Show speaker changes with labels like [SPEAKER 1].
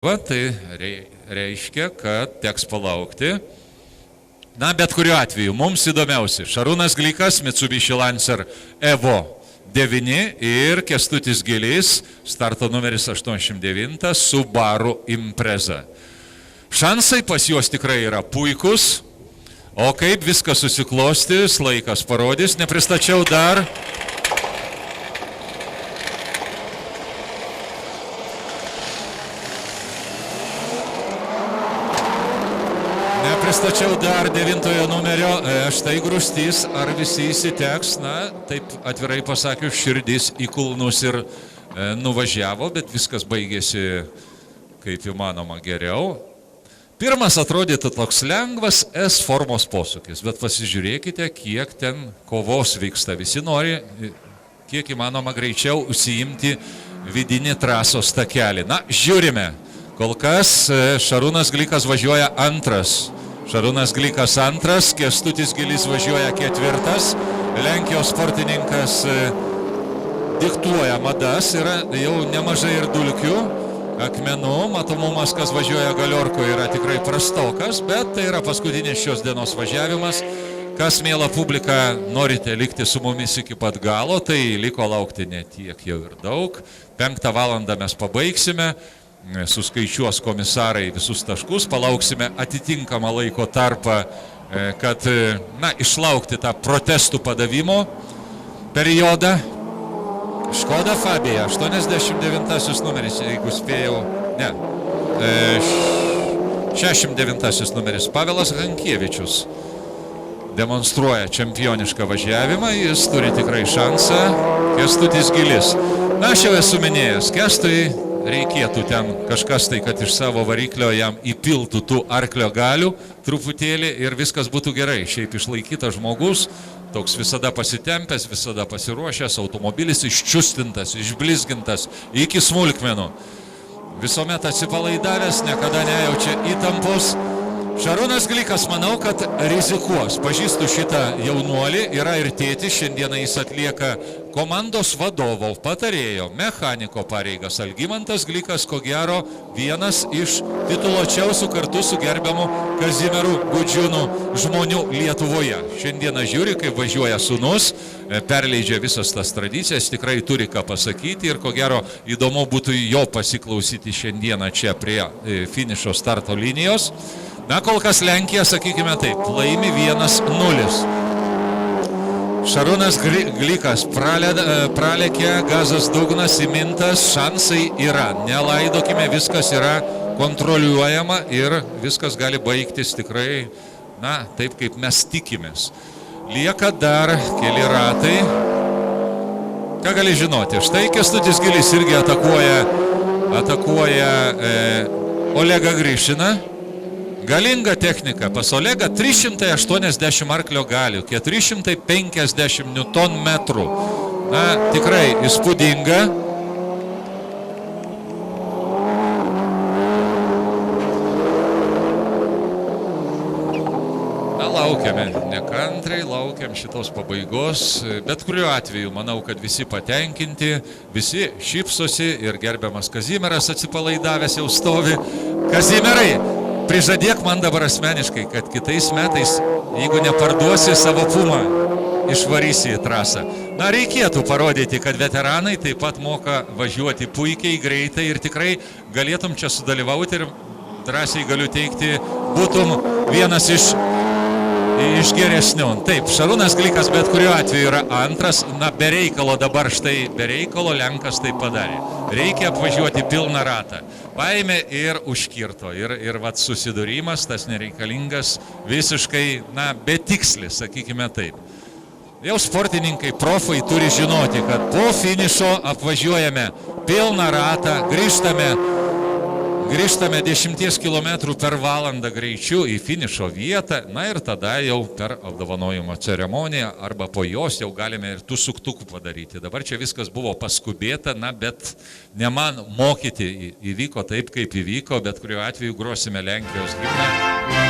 [SPEAKER 1] Tai reiškia, kad teks palaukti. Na, bet kuriuo atveju, mums įdomiausi Šarūnas Glikas, Mitsubishi Lancer Evo 9 ir Kęstutis Gilys, starto numeris 89, Subaru Impreza. Šansai pas juos tikrai yra puikus, o kaip viskas susiklostys, laikas parodys. Nepristačiau dar devintojo numerio, štai grūstys, ar visi įsiteks, na, taip atvirai pasakius, širdis į kulnus ir nuvažiavo, bet viskas baigėsi kaip įmanoma geriau. Pirmas atrodytų toks lengvas S formos posūkis, bet pasižiūrėkite, kiek ten kovos vyksta. Visi nori, kiek įmanoma greičiau užsiimti vidinį trasos takelį. Na, žiūrime. Kol kas Šarūnas Glikas važiuoja antras. Šarūnas Glikas antras, Kęstutis Gilys važiuoja ketvirtas. Lenkijos sportininkas diktuoja madas, yra jau nemažai ir dulkių, akmenų. Matomumas, kas važiuoja galiorko, yra tikrai prastokas, bet tai yra paskutinis šios dienos važiavimas. Kas, miela publika, norite likti su mumis iki pat galo, tai liko laukti ne tiek jau ir daug. 5 valandą mes pabaigsime. Suskaičiuos komisarai visus taškus, palauksime atitinkamą laiko tarpą, kad, na, išlaukti tą protestų padavimo periodą. Škoda Fabija, 89 numeris, jeigu spėjau, ne, 69 numeris, Pavelas Hankievičius demonstruoja čempionišką važiavimą, jis turi tikrai šansą. Kęstutis Gilys. Na, aš jau esu minėjęs, Kęstui reikėtų ten kažkas tai, kad iš savo variklio jam įpiltų tų arklio galių truputėlį ir viskas būtų gerai. Šiaip išlaikytas žmogus, toks visada pasitempęs, visada pasiruošęs, automobilis iščiustintas, išblizgintas iki smulkmenų. Visuomet atsipalaidavęs, niekada nejaučia įtampos. Šarūnas Glikas, manau, kad rizikuos. Pažįstu šitą jaunuolį, yra ir tėtis, šiandieną jis atlieka komandos vadovo, patarėjo, mechaniko pareigas. Algimantas Glikas, ko gero, vienas iš tituluočiausių kartu su gerbiamu Kazimieru Gudžiūnu žmonių Lietuvoje. Šiandieną žiūri, kaip važiuoja sūnus, perleidžia visas tas tradicijas, tikrai turi ką pasakyti ir ko gero įdomu būtų jo pasiklausyti šiandieną čia prie finišo starto linijos. Na, kol kas Lenkija, sakykime taip, laimi 1-0. Šarūnas Glikas pralekė, gazas dugnas įmintas, šansai yra. Nelaidokime, viskas yra kontroliuojama ir viskas gali baigtis tikrai, na, taip kaip mes tikimės. Lieka dar keli ratai. Ką gali žinoti? Štai Kęstutis Gilys irgi atakuoja Olegą Grišiną. Galinga technika. Pas Olegą 380 arklio galių, 450 Nm. Na, tikrai įspūdinga. Na, laukiame nekantrai, laukiam šitos pabaigos. Bet kuriuo atveju, manau, kad visi patenkinti, visi šypsosi ir gerbiamas Kazimieras atsipalaidavęs jau stovi. Kazimierai! Prižadėk man dabar asmeniškai, kad kitais metais, jeigu neparduosi savo Pumą, išvarysi į trasą. Na, reikėtų parodyti, kad veteranai taip pat moka važiuoti puikiai, greitai ir tikrai galėtum čia sudalyvauti ir drąsiai galiu teikti, būtum vienas iš geresnių. Taip, Šarūnas Glikas bet kuriuo atveju yra antras, na, be reikalo dabar štai, be reikalo Lenkas tai padarė. Reikia apvažiuoti pilną ratą. Paėmė ir užkirto. Ir vat susidūrimas, tas nereikalingas, visiškai, na, betikslis, sakykime taip. Jau sportininkai, profai turi žinoti, kad po finišo apvažiuojame pilną ratą, grįžtame 10 km per valandą greičiu į finišo vietą, na ir tada jau per apdovanojimo ceremoniją arba po jos jau galime ir tų suktukų padaryti. Dabar čia viskas buvo paskubėta, na, bet ne man mokyti, įvyko taip, kaip įvyko, bet kuriuo atveju grosime Lenkijos himną.